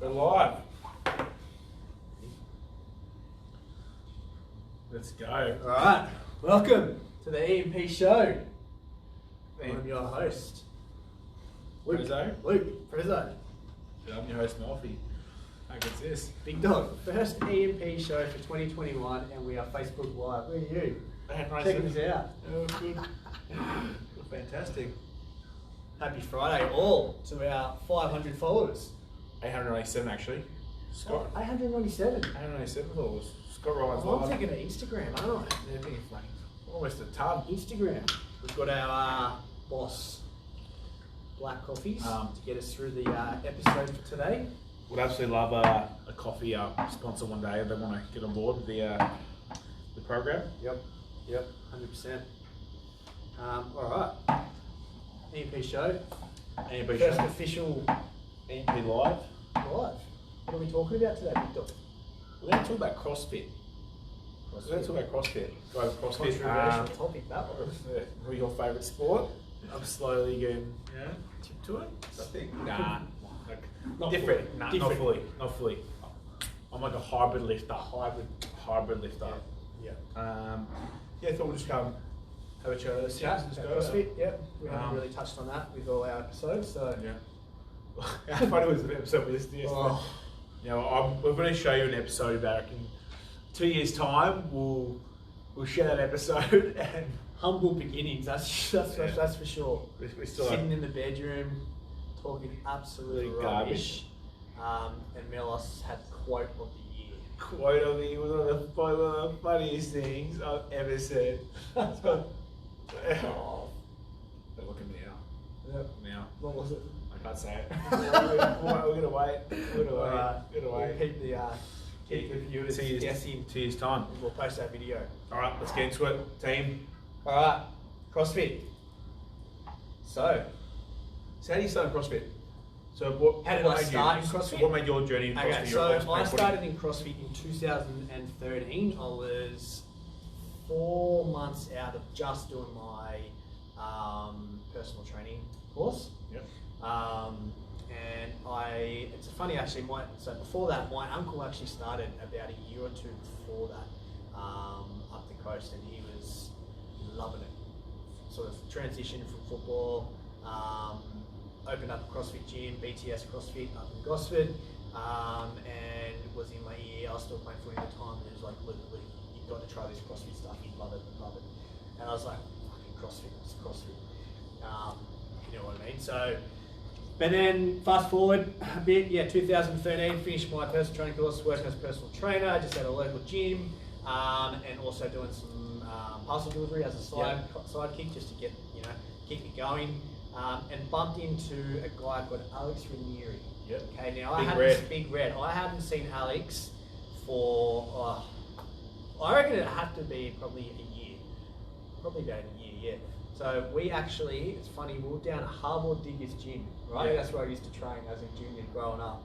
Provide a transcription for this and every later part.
We're live. Let's go. All right, welcome to the Emp Show. I'm your host, Luke. Prezzo. I'm your host, Melfi. How good's this? Big Dog. First Emp Show for 2021, and we are Facebook Live. Where are you? Checking us out. Oh, good. Fantastic. Happy Friday, all to our 500 followers. 897 actually. Scott. 897. 897 followers. Scott Ryan's I'm live. thinking of Instagram, aren't I? Yeah, I think it's like almost a ton. Instagram. We've got our boss, Black Coffees, to get us through the episode for today. Would absolutely love a coffee sponsor one day if they want to get on board with the program. Yep, 100%. All right, Emp Show. EMP First show. official EMP live. live. What are we talking about today, Big Dog? We're going to talk about CrossFit. We're going to talk about CrossFit. Go over CrossFit. Controversial topic, that one. What your favourite sport? I'm slowly getting tip to it. I think. Nah. Not Different. fully. Nah, Different. not fully. I'm like a hybrid lifter. Hybrid lifter. Yeah. I thought we'll just come have a chat over Chat, just go. CrossFit, yep. We haven't really touched on that with all our episodes, so. Yeah. How funny was the episode we listened to yesterday? Oh. You know, we're going to show you an episode about in 2 years' time. We'll share that episode and Humble beginnings, that's for sure. we still Sitting in the bedroom, talking absolute rubbish. And Melos had quote of the year. Quote of me was one of the funniest things I've ever said. Oh. But look at me now. Yep. Now. What was it? I can't say it. We're gonna wait. We'll keep the viewers guessing. 2 years time. We'll post that video. Alright, let's get into it. Team. Alright, CrossFit. So how do you start CrossFit? So how did I start in CrossFit? What made your journey in CrossFit? Okay, so I started in CrossFit in 2013. I was 4 months out of just doing my personal training course. Yep. And it's funny actually, so before that, my uncle actually started about a year or two before that up the coast, and he was loving it. Sort of transitioned from football, opened up a CrossFit gym, BTS CrossFit up in Gosford, and it was in my year. I was still playing footy at the time, and he was like, Luke, you've got to try this CrossFit stuff, you'd love it. And I was like, fucking CrossFit, it's CrossFit. You know what I mean? So, but then fast forward a bit, 2013, finished my personal training course, working as a personal trainer, just at a local gym, and also doing some parcel delivery as a sidekick, just to get, keep me going, and bumped into a guy called Alex Ranieri. Yep. Okay, now Big Red. I hadn't seen Alex for, I reckon it had to be probably a year, probably about a year, yeah. So we actually, it's funny, we were down at Harbour Diggers Gym, right? Yeah. That's where I used to train as a junior growing up.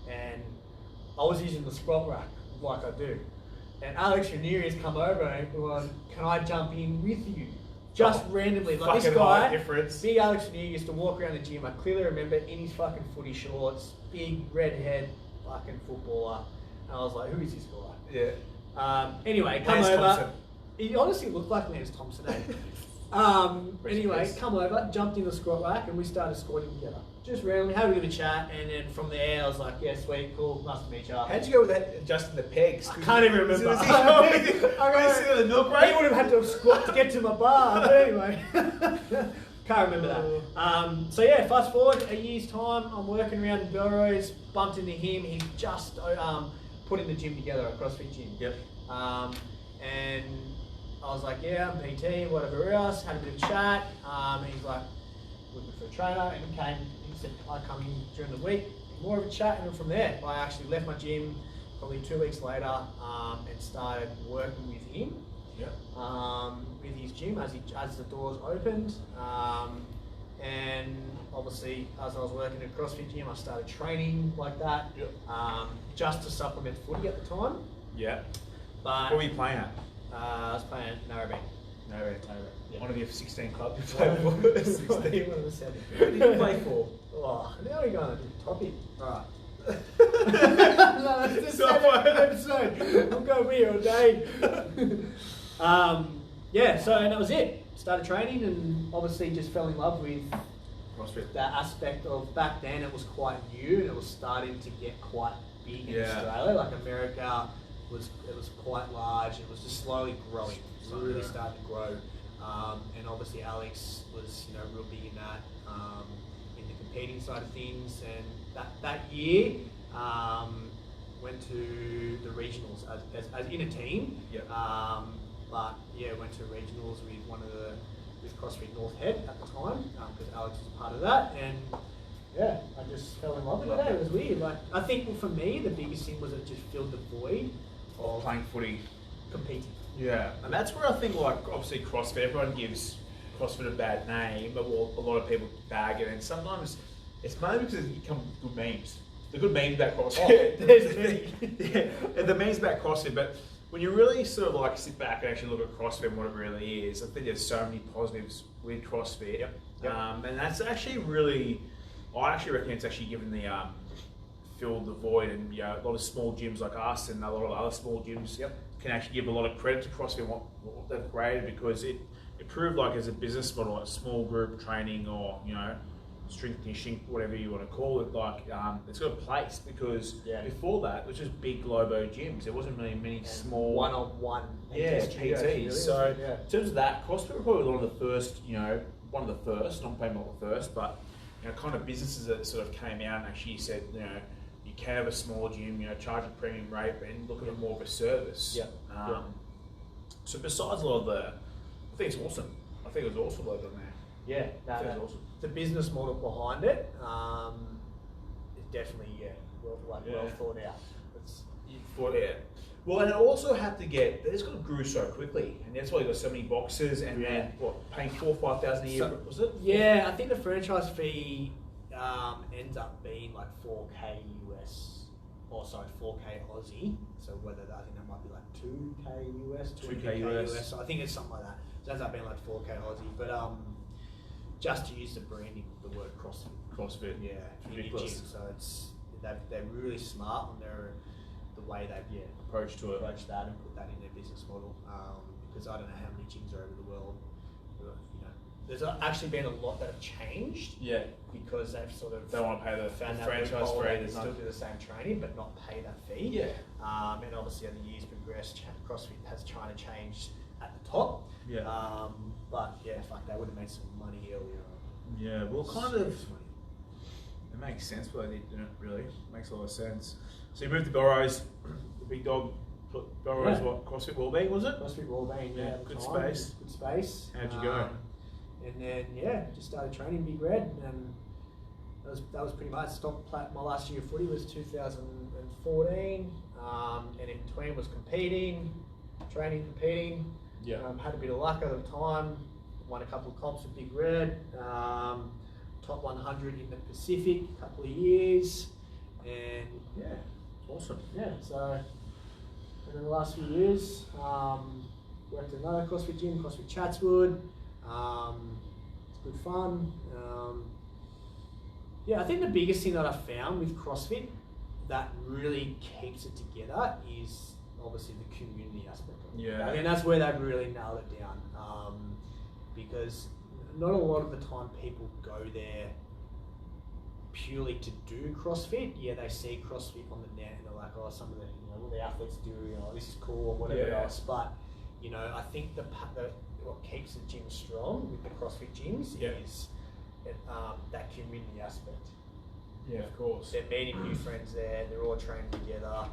And I was using the squat rack like I do. And Alex Ranieri has come over and gone, can I jump in with you? Just randomly. Like this guy, big Alex Ranieri used to walk around the gym. I clearly remember in his fucking footy shorts, big redhead fucking footballer. And I was like, who is this guy? Yeah. Anyway, come Lance over. Thompson. He honestly looked like Lance Thompson, eh? Anyway, come over, jumped in the squat rack, and we started squatting together. Just randomly, had a bit of a chat, and then from there, I was like, yeah, sweet, cool, nice to meet you. How'd you go with that adjusting the pegs? I can't even remember. I got the milk He would have had to have squat to get to my bar, but anyway. Can't remember that. So yeah, fast forward a year's time, I'm working around in Belrose, bumped into him, he's just putting the gym together, a CrossFit gym. Yep. And I was like, yeah, I'm PT, whatever else, had a bit of chat. He's like, looking for a trainer, and he said, I come in during the week, more of a chat, and then from there, I actually left my gym probably 2 weeks later and started working with him. Yep. With his gym as the doors opened, and obviously as I was working at CrossFit gym, I started training like that, just to supplement footy at the time. Yeah. But what were you playing at? I was playing Narrabeen. Yeah. One of your 16 clubs you played for? 16. One of the 7. Who did you play for? Oh, now we're going to do the topic. Alright. No, that's the second episode. I'll go with you all day. Yeah, so and that was it. Started training and obviously just fell in love with CrossFit. that aspect of back then. It was quite new and it was starting to get quite big in Yeah. Australia. Like America was quite large. It was just slowly growing. So really started to grow. And obviously Alex was real big in that, in the competing side of things. And that year went to the regionals as in a team. Yep. But yeah, went to regionals with CrossFit North Head at the time because Alex was a part of that, and yeah, I just fell in love with it. It was weird. Like I think for me, the biggest thing was it just filled the void of Playing footy. competing. Yeah, and that's where I think, like, obviously CrossFit, everyone gives CrossFit a bad name, but a lot of people bag it, and sometimes it's mainly because it becomes good memes. The good memes about CrossFit. Oh, there's many. Yeah, and the memes about CrossFit, but when you really sort of like sit back and actually look at CrossFit and what it really is, I think there's so many positives with CrossFit. Yep. And that's actually really, I actually reckon it's actually given the filled the void, and a lot of small gyms like us and a lot of other small gyms can actually give a lot of credit to CrossFit what they've created, because it proved like as a business model, a small group training or strength conditioning, whatever you want to call it, like it's got a place, because before that it was just big globo gyms. There wasn't really many small one-on-one PTs. really. So in terms of that, CrossFit were probably one of the first, one of the first, not maybe not the first, but kind of businesses that sort of came out and actually said, you can have a small gym, charge a premium rate, and look at it more of a service. So besides a lot of I think it's awesome. I think it was awesome what they've done there. Yeah, I think it was awesome. The business model behind it is definitely well thought out. Well, and it also had to get. It's got to grew so quickly, and that's why you got so many boxes, and then paying $4,000 or $5,000 a year. Was it? Yeah, I think the franchise fee ends up being like $4K US, or sorry, $4K Aussie. So I think that might be like $2K US, $2K US. So I think it's something like that. So it ends up being like $4K Aussie, but just to use the branding, the word CrossFit, it's in your ridiculous. gym. So they're really smart on the way they've Approach that and put that in their business model. Because I don't know how many gyms are over the world. There's actually been a lot that have changed. Yeah. Because they've sort of they want to pay the franchise fee. They still do the same training, but not pay that fee. Yeah. And obviously, as the years progressed, CrossFit has trying to change at the top. Yeah. But yeah, fuck, they would have made some money earlier on. Yeah. Well, kind of. It makes sense what they did, didn't it? Really, makes a lot of sense. So you moved to Belrose, the big dog. Belrose, what? CrossFit Wellbeing, was it? CrossFit Wellbeing, yeah. Good space. Good space. How'd you go? And then just started training Big Red, and that was pretty much stopped. My last year of footy was 2014, and in between was competing. Yeah. Had a bit of luck at the time. Won a couple of comps with Big Red. Top 100 in the Pacific, a couple of years, and awesome. Yeah, so in the last few years, worked at another CrossFit gym, CrossFit Chatswood. It's good fun. I think the biggest thing that I found with CrossFit that really keeps it together is obviously the community aspect of it. Yeah. I mean, that's where they've really nailed it down. Because not a lot of the time people go there purely to do CrossFit. Yeah, they see CrossFit on the net and they're like, oh, some of the what the athletes do, this is cool or whatever else. But I think what keeps the gym strong with the CrossFit gyms is that community aspect. Yeah, of course. They're meeting new friends there. They're all training together.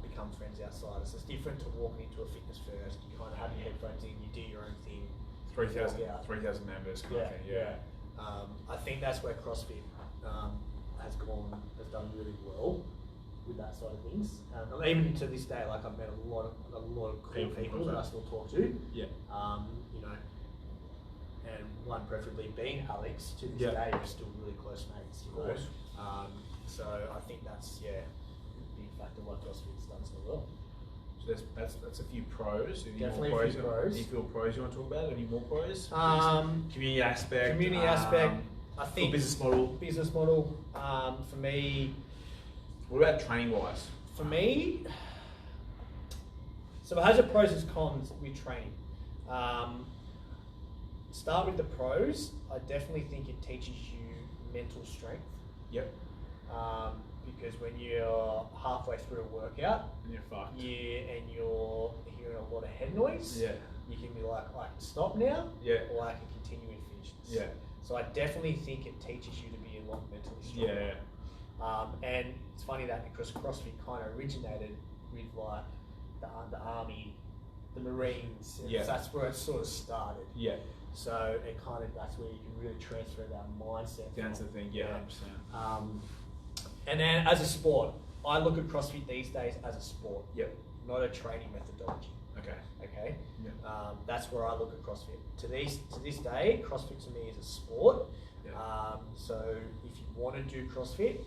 Become friends outside. So it's different to walking into a fitness first. You kind of have your headphones in. You do your own thing. 3,000 members kind of thing, yeah. I think that's where CrossFit has done really well with that side of things. Even to this day, like I've met a lot of cool people that I still talk to. Yeah. And one preferably being Alex. To this day, we're still really close mates. Of course. So I think that's a big factor why CrossFit's done so well. So that's a few pros. Definitely a few pros. Any pros you want to talk about? Any more pros? Community aspect. I think business model. Business model for me. What about training wise? For me, so it has its pros and cons with training. Start with the pros. I definitely think it teaches you mental strength. Yep. Because when you're halfway through a workout, And you're fucked. and you're hearing a lot of head noise, Yeah. you can be like, I can stop now, Yeah. or I can continue and finish this. Yeah. So I definitely think it teaches you to be a lot mentally stronger. Yeah. And it's funny that because CrossFit kind of originated with like the Army, the Marines, and Yeah. that's where it sort of started. Yeah. So it kind of, that's where you can really transfer that mindset. That's the from. thing. Yeah. 100%. And then as a sport, I look at CrossFit these days as a sport, Yep. not a training methodology. Okay. Okay, Yeah. that's where I look at CrossFit. To this day, CrossFit to me is a sport. Yeah. So if you want to do CrossFit,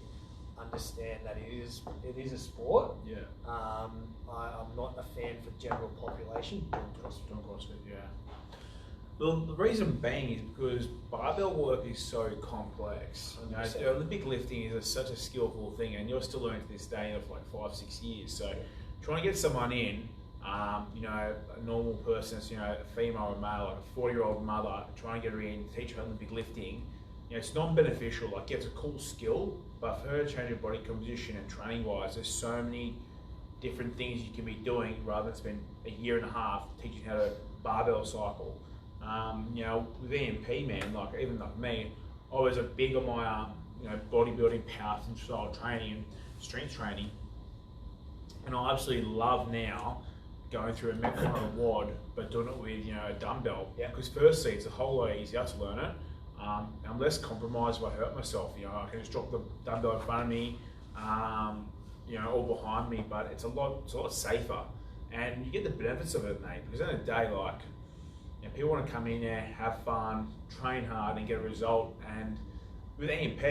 understand that it is a sport. Yeah. I'm not a fan for general population doing CrossFit. Doing CrossFit, yeah. Well, the reason being is because barbell work is so complex. You know, 100%. Olympic lifting is such a skillful thing, and you're still learning to this day of like 5-6 years. So, trying to get someone in, you know, a normal person, you know, a female or male, like a 40-year-old mother, trying to get her in, teach her Olympic lifting, you know, it's non-beneficial. Like, yeah, it's a cool skill, but for her to change her body composition and training-wise, there's so many different things you can be doing rather than spend a year and a half teaching how to barbell cycle. You know, with EMP, man, like even like me, I was a big on my you know, bodybuilding, power style training and strength training, and I absolutely love now going through a Metcon WOD, but doing it with, you know, a dumbbell. Yeah. Because firstly, it's a whole lot easier to learn it. I'm less compromised if I hurt myself. You know, I can just drop the dumbbell in front of me, you know, or behind me, but it's a lot safer, and you get the benefits of it, mate. Because at the end of the day, like, you know, people want to come in there, have fun, train hard, and get a result. And with EMP,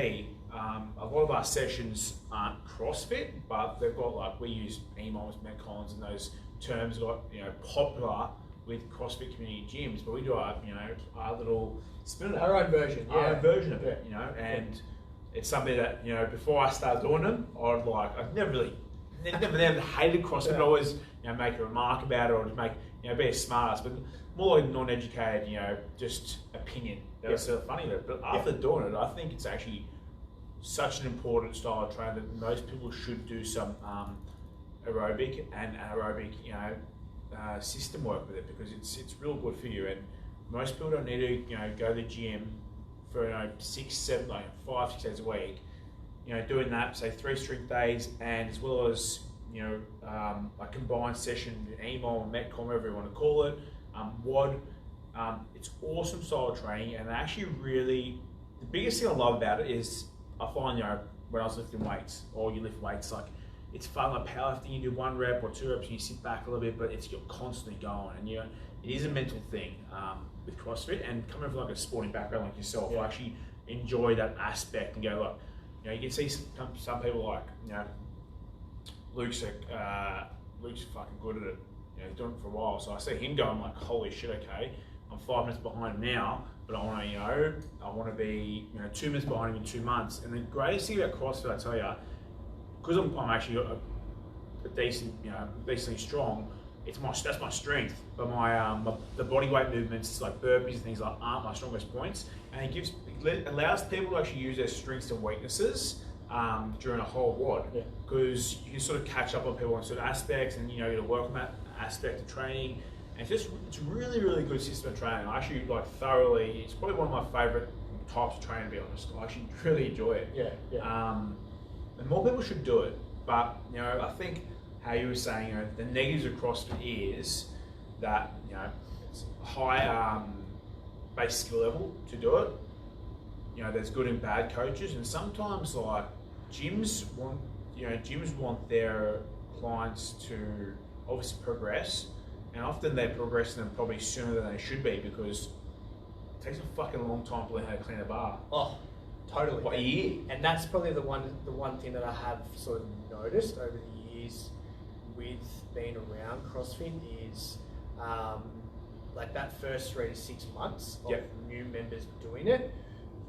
a lot of our sessions aren't CrossFit, but they've got, like, we use EMOMs, Metcons, and those terms got, you know, popular with CrossFit community gyms. But we do our, you know, our little spin Our own version, yeah. our own version of it, you know. And it's something that, you know, before I started doing them, I've never hated CrossFit. But I always, you know, make a remark about it, or just make, you know, be a smartass, but more like non-educated, you know, just opinion. That was sort of funny. But after doing it, I think it's actually such an important style of training that most people should do some aerobic and anaerobic, you know, system work with it, because it's real good for you. And most people don't need to, you know, go to the gym for, you know, 6, 7, like 5, 6 days a week. You know, doing that, say 3 strength days, and as well as, you know, a combined session, EMOM, Metcon, whatever you want to call it, WOD. It's awesome style of training, and actually really, the biggest thing I love about it is, I find, you know, when I was lifting weights, or you lift weights, like, it's fun, like powerlifting, you do 1 rep or 2 reps and you sit back a little bit, but you're constantly going, and, you know, it is a mental thing with CrossFit. And coming from like a sporting background like yourself, I actually enjoy that aspect and go, like, you know, you can see some people like, you know, Luke's fucking good at it. You know, he's doing it for a while. So I see him going, like, holy shit, okay, I'm 5 minutes behind him now, but I want to, you know, I want to be, you know, 2 minutes behind him in 2 months. And the greatest thing about CrossFit, I tell you, because I'm actually a decent, you know, decently strong, that's my strength. But the body weight movements, like burpees and things like, aren't my strongest points. And it allows people to actually use their strengths and weaknesses during a whole WOD, because you can sort of catch up on people on certain aspects, and, you know, you work on that aspect of training. And it's really, really good system of training. I actually, like, thoroughly, it's probably one of my favourite types of training, to be honest. I actually really enjoy it. And more people should do it. But, you know, I think how you were saying, you know, the negatives of CrossFit is that, you know, it's high base skill level to do it. You know, there's good and bad coaches, and sometimes, like, gyms want their clients to obviously progress, and often they progress them probably sooner than they should be, because it takes a fucking long time to learn how to clean a bar. Oh, totally. What, a year? And that's probably the one thing that I have sort of noticed over the years with being around CrossFit is like that first 3 to 6 months of new members doing it,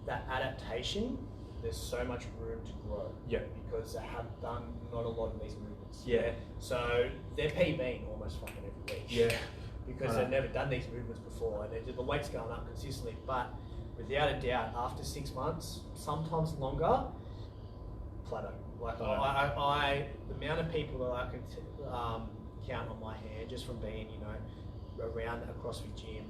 that adaptation there's so much room to grow. Yeah. Because they have done not a lot of these movements. Yeah. So they're PBing almost fucking every week. Yeah. Because they've never done these movements before, and the weight's going up consistently. But without a doubt, after 6 months, sometimes longer, plateau. Like the amount of people that I can count on my hand just from being, around a CrossFit gym,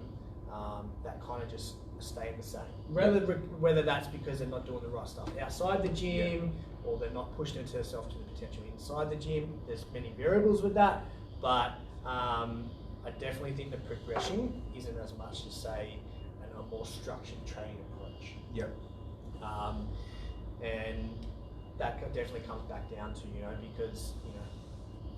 that kind of just stay the same. Whether that's because they're not doing the right stuff outside the gym, or they're not pushing themselves to the potential inside the gym. There's many variables with that, but I definitely think the progression isn't as much as say a more structured training approach. Yep. And that definitely comes back down to, because,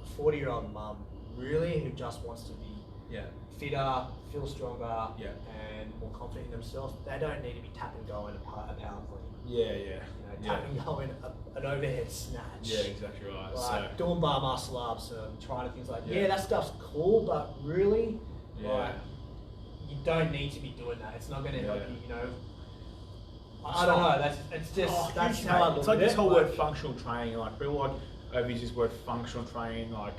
a 40-year-old mum really who just wants to be fitter, feel stronger, and more confident in themselves, they don't need to be tap and going a power clean. Tap and going an overhead snatch. Yeah, exactly right. Like doing bar muscle ups and trying to things like that stuff's cool, but really, like, you don't need to be doing that. It's not going to help you. I don't know. That's how I look at it. It's like this whole word functional training. Like people like overuse this word functional training. Like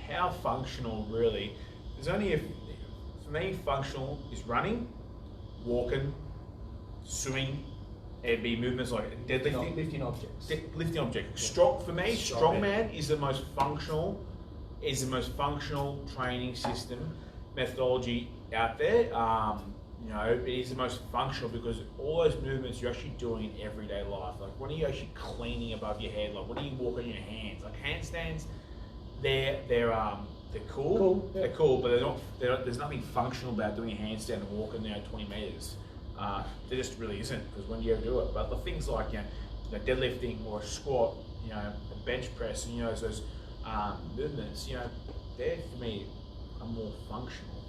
how functional really? There's only for me functional is running, walking, swimming. It'd be movements like deadlifting, lifting objects. Lifting objects. For me, strongman is the most functional. Is the most functional training system methodology out there. It is the most functional because all those movements you're actually doing in everyday life. Like when are you actually cleaning above your head? Like when are you walking on your hands? Like handstands, they're cool. Yeah. They're cool, but there's nothing functional about doing a handstand and walking 20 meters. There just really isn't, because when do you ever do it? But the things like deadlifting or a squat, a bench press, and those movements, they're for me are more functional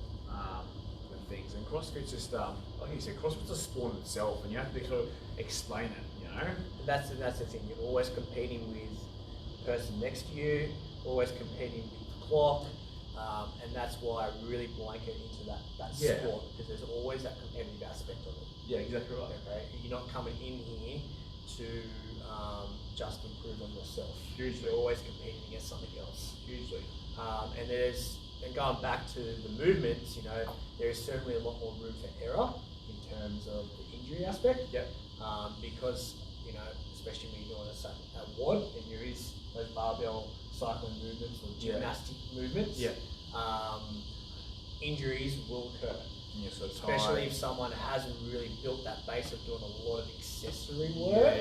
than things. And CrossFit's just like you said, CrossFit's a sport in itself, and you have to sort of explain it. That's the thing. You're always competing with the person next to you, always competing with the clock. And that's why I really blanket into that sport, because there's always that competitive aspect of it. Yeah, exactly right. Okay, you're not coming in here to just improve on yourself. Hugely. You're always competing against something else. Hugely. And going back to the movements, there is certainly a lot more room for error in terms of the injury aspect. Yep. Because especially when you're doing a WOD, and there is those barbell cycling movements or gymnastic movements, injuries will occur. Yeah, so especially if someone hasn't really built that base of doing a lot of accessory work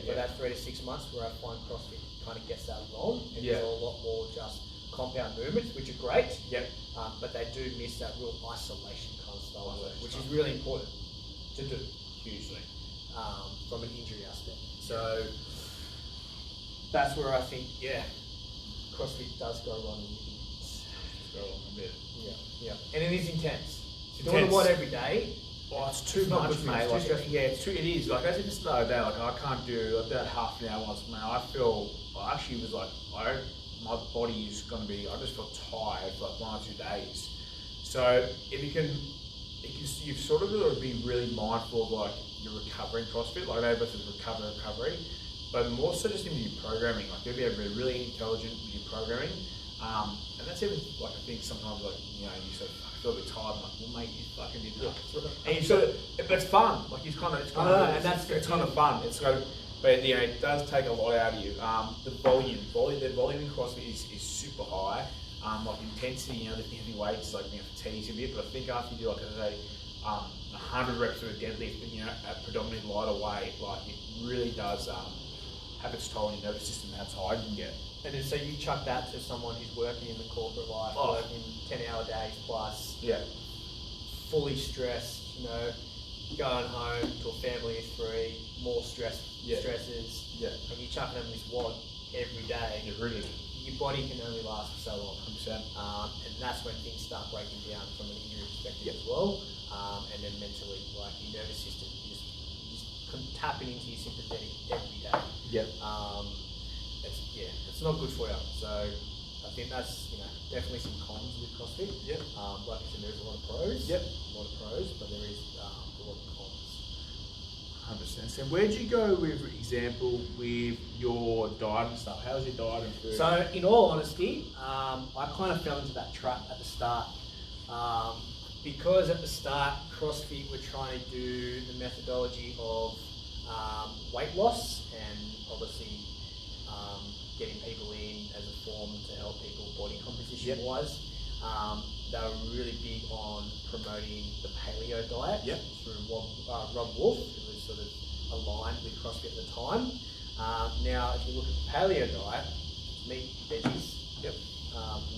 for that 3 to 6 months, where I find CrossFit kind of gets that wrong and does a lot more just compound movements, which are great, but they do miss that real isolation kind of style work, which is really important to do hugely from an injury aspect. So that's where I think, CrossFit does go wrong a bit. And it is intense. So doing what every day? Oh, it's too much, mate. It is. Like as I just the other day, like I can't do about half an hour once, mate. I actually was like, my body is going to be. I just feel tired for like 1 or 2 days. So if you've sort of got to be really mindful of like your recovery in CrossFit. Like they both recovery, but more so just in your programming. Like you'll be able to be really intelligent with your programming. And that's even like I think sometimes like you sort of feel a bit tired. I'm like, well, mate, you fucking did that. And you sort of, but it's fun. Like it's kind of fun. It's kind of, but it does take a lot out of you. The volume in CrossFit is super high. Like intensity, lifting heavy weights, like fatigues a bit. But I think after you do like 100 reps of a deadlift, at predominantly lighter weight, like it really does have its toll on your nervous system. How tired you can get. And then, so you chuck that to someone who's working in the corporate life, working 10-hour days plus, fully stressed, going home to a family of 3, more stresses, and you chuck them this WOD every day. Really. Your body can only last for so long. 100%. And that's when things start breaking down from an injury perspective as well. And then mentally, like your nervous system, you're just tapping into your sympathetic every day. It's not good for you. So I think that's definitely some cons with CrossFit. Like I said, there's a lot of pros. A lot of pros, but there is a lot of cons. 100%. So where'd you go with, for example, with your diet and stuff? How's your diet and food? So in all honesty, I kind of fell into that trap at the start. Because at the start, CrossFit, we're trying to do the methodology of weight loss and obviously getting people in as a form to help people body composition wise. They were really big on promoting the paleo diet through Rob Wolf, who was sort of aligned with CrossFit at the time. Now, if you look at the paleo diet, meat, veggies,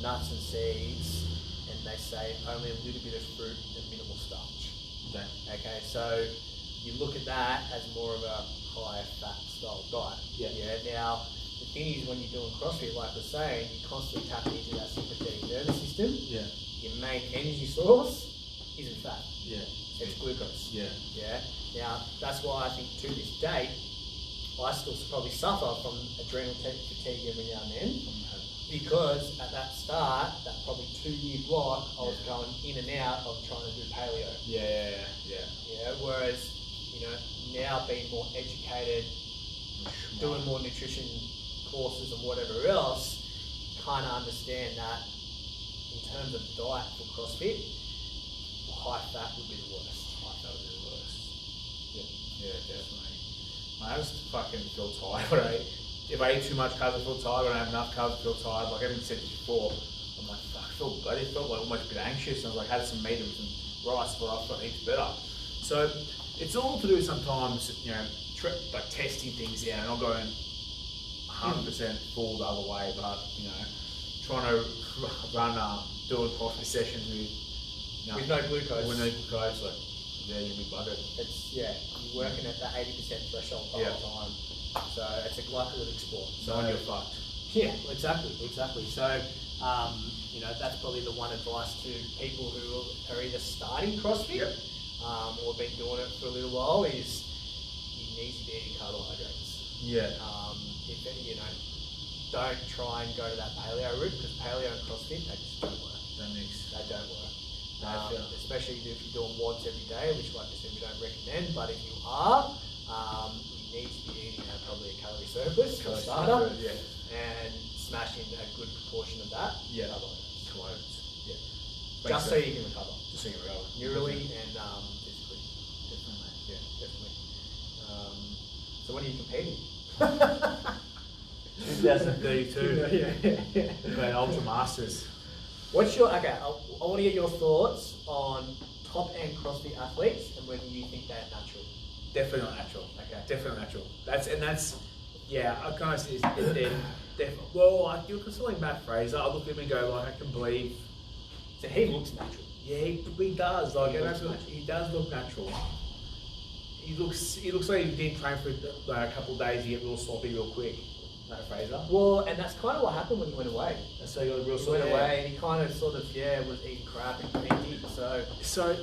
nuts and seeds, and they say only a little bit of fruit and minimal starch. Okay, so you look at that as more of a higher fat style diet. Now, the thing is, when you're doing CrossFit, like we're saying, you constantly tap into that sympathetic nervous system. Your main energy source isn't fat. It's glucose. Now, that's why I think to this date, I still probably suffer from adrenal fatigue every now and then. Because at that start, that probably 2-year block, I was going in and out of trying to do paleo. Whereas, you know, now being more educated, doing more nutrition courses and whatever else, kind of understand that in terms of diet for CrossFit, high fat would be the worst. Definitely. I just fucking feel tired. If I eat too much carbs, I feel tired. When I have enough carbs, I feel tired. Like I haven't said this before. I'm like, fuck, I felt like almost a bit anxious. And I was like, had some meat and some rice, but I felt heaps better. So it's all to do sometimes, you know, like testing things out and not going 100% full the other way, but you know, trying to run doing CrossFit sessions with no glucose. With no glucose, like you'll be buggered. It's you're working at that 80% threshold the whole time. So it's a glycolytic sport. So you're fucked. Yeah, exactly. So you know, that's probably the one advice to people who are either starting CrossFit or been doing it for a little while is you need to be eating carbohydrates. If you know, don't try and go to that paleo route because paleo and CrossFit they just don't work. They don't work. Especially if you're doing WODs every day, which like I said we don't recommend. But if you are, you need to be eating probably a calorie surplus for a starter, and smashing a good proportion of that. Just so you can recover. Neurally and physically. Definitely. So when are you competing? 2032. About Ultra Masters. What's your I want to get your thoughts on top end CrossFit athletes and whether you think they're natural. Definitely not natural. Definitely natural. That's I kind of see definitely. Well, like you look at someone like Matt Fraser, I look at him and go like, I can believe. So he looks natural. Yeah, he does. Like he does look natural. He looks like he didn't train for like a couple of days. He get real sloppy real quick. Matt Fraser. Well, and that's kind of what happened when he went away. So he got real sloppy. He went away and he kind of sort of was eating crap and cranky. So it's a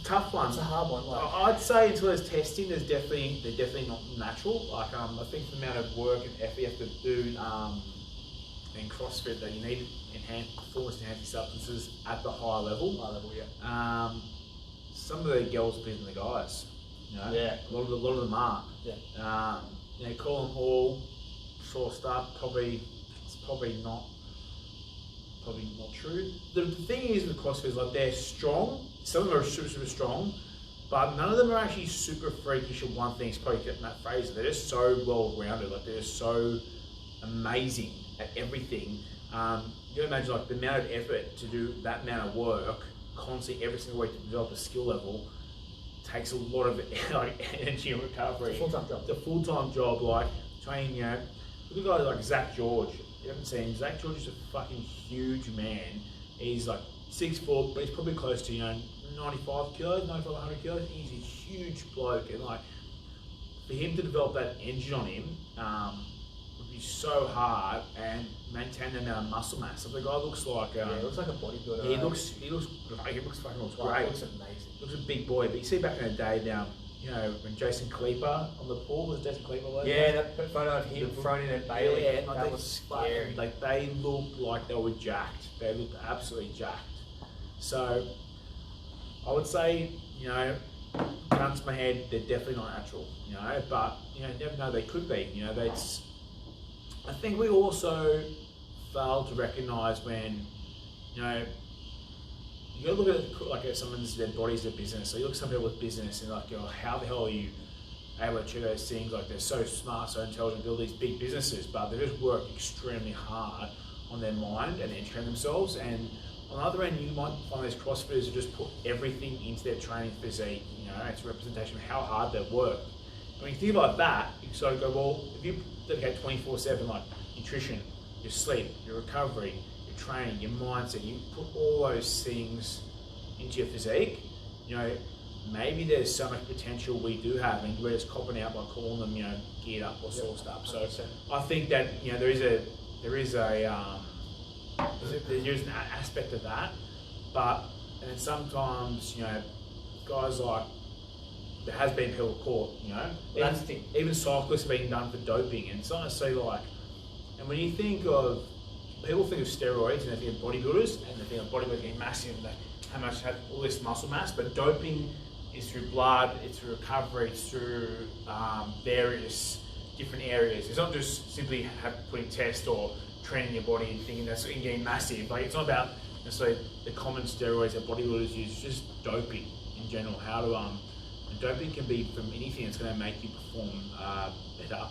tough one. It's a hard one. Like, I'd say until there's testing, they're definitely not natural. Like I think the amount of work and effort you have to do in CrossFit that you need performance enhancing substances at the high level. Some of the girls are better than the guys. You know? A lot of them are. You know, call them all sort of stuff. It's probably not true. The thing is with CrossFit is like they're strong. Some of them are super strong, but none of them are actually super freakish at one thing. It's probably Matt Fraser. They're just so well rounded. Like they're just so amazing at everything. You can imagine like the amount of effort to do that amount of work constantly every single week to develop a skill level takes a lot of like energy and recovery. It's a full-time job. It's a full-time job. Like training, you know, look at guys like Zach George. You haven't seen him. Zach George is a fucking huge man. He's like 6'4", but he's probably close to 95 kilos, 95, 100 kilos. He's a huge bloke, and like for him to develop that engine on him would be so hard and maintain the amount of muscle mass. So the guy looks like he looks like a bodybuilder. He looks great. He looks great. He looks amazing. He looks a big boy. But you see back in the day now, you know, when Jason Kleeper on the pool, was Jason Kleeper like that photo of him thrown in at Bailey. Like that was scary. Like they looked like they were jacked. They looked absolutely jacked. So I would say, you know, guns to my head, they're definitely not natural, you know, but, you know, you never know, they could be, you know, that's, I think we also fail to recognise when, you know, you gotta look at like someone's, their body's their business. So you look at some people with business and like, you know, how the hell are you able to achieve those things? Like they're so smart, so intelligent, build these big businesses, but they just work extremely hard on their mind and educate themselves. And on the other end, you might find these CrossFitters who just put everything into their training physique. You know, it's a representation of how hard they work. And when you think about that, you sort of go, well, if you dedicate 24/7, like nutrition, your sleep, your recovery, your training, your mindset, you put all those things into your physique, you know, maybe there's so much potential we do have, and we're just copping out by calling them, you know, geared up or sourced up. So I think that, you know, there is an aspect of that, but and sometimes, you know, guys like, there has been people caught, you know, even cyclists have been done for doping, and it's not necessarily like, and when you think of, people think of steroids and they think of bodybuilders, and they think of bodybuilders being massive, and how much have all this muscle mass, but doping is through blood, it's through recovery, it's through various different areas. It's not just simply putting test or training your body and thinking that's getting massive. Like, it's not about necessarily the common steroids that bodybuilders use, it's just doping in general. How to and doping can be from anything that's going to make you perform better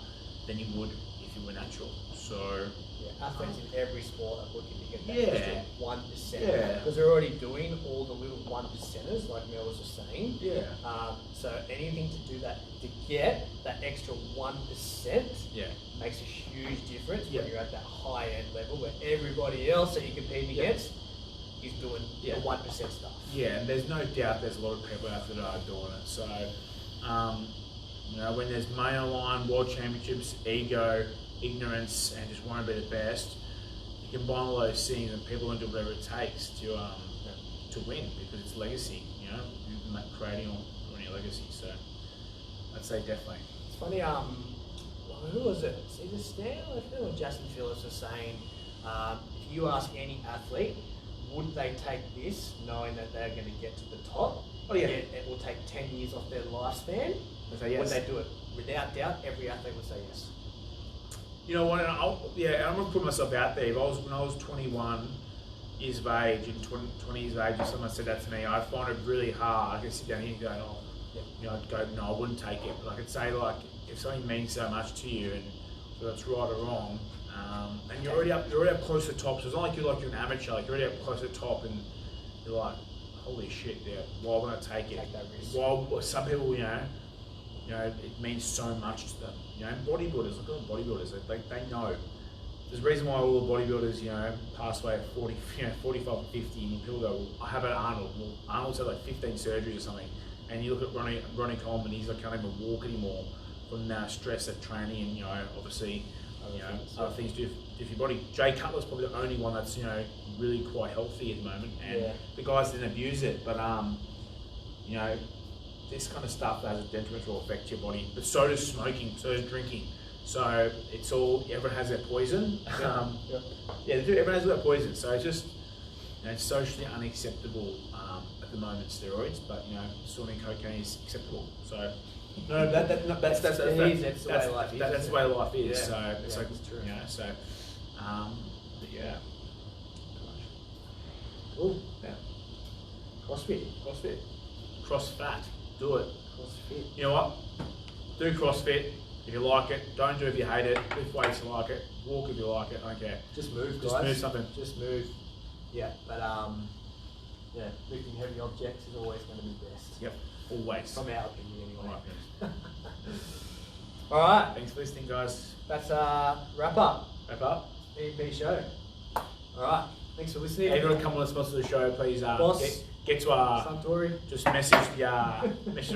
than you would if you were natural. So yeah, athletes in every sport are looking to get that extra 1%. Yeah. Because they're already doing all the little 1%ers, like Mel was just saying. Yeah. So anything to do that, to get that extra 1%, makes a huge difference when you're at that high end level where everybody else that you're competing against is doing the 1% stuff. Yeah, and there's no doubt there's a lot of people out there that are doing it. So, you know, when there's money on the line, world championships, ego, ignorance, and just want to be the best, you combine all those things, and people will do whatever it takes to win, because it's legacy. You know, you're creating or growing your legacy. So, I'd say definitely. It's funny. Who was it? It's either Stan or Justin Phillips was saying, if you ask any athlete, would they take this knowing that they're going to get to the top? Oh yeah. It will take 10 years off their lifespan. Say yes. Would they do it? Without doubt, every athlete would say yes. You know what? I'm going to put myself out there. When I was 21 years of age and 20 years of age, if someone said that to me, I'd find it really hard. I could sit down here and go, you know, I'd go, no, I wouldn't take it. But I could say, like, if something means so much to you, and whether it's right or wrong, and you're already up close to the top. So it's not like you're an amateur. Like, you're already up close to the top, and you're like, holy shit, why would I take it? Take that risk. Why? Some people, you know, it means so much to them. You know, bodybuilders, look at the bodybuilders. They know. There's a reason why all the bodybuilders, you know, pass away at 40, 45 and 50, and people go, well, I have an Arnold. Well, Arnold's had like 15 surgeries or something. And you look at Ronnie Coleman, he's like, can't even walk anymore from stress at training, and, you know, obviously, other things do for your body. Jay Cutler's probably the only one that's, you know, really quite healthy at the moment, and the guys didn't abuse it, but you know, this kind of stuff has a detrimental effect to your body. But so does smoking, so does drinking. So it's all, everyone has their poison. They do. Everyone has their poison. So it's just, you know, it's socially unacceptable at the moment, steroids. But, you know, swimming, cocaine is acceptable. So no, that's the way life is. Yeah. So it's like, it's true. you know, so but yeah. Cool. Yeah. CrossFit. CrossFit. Do it. CrossFit. You know what? Do CrossFit if you like it. Don't do it if you hate it. Lift weights if you like it. Walk if you like it. I don't care. Just move, guys. Just move something. Just move. Yeah, but lifting heavy objects is always going to be best. Yep. Always. From our opinion, anyway. All All right. Thanks for listening, guys. That's wrap up. Wrap up. Emp Show. All right. Thanks for listening. If you want to come on and sponsor the show, please get to our Suntory. Just message our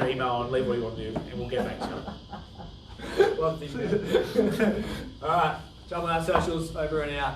email and leave what you want to do, and we'll get back to you. Love things. All right. Jump on our socials. Over and out.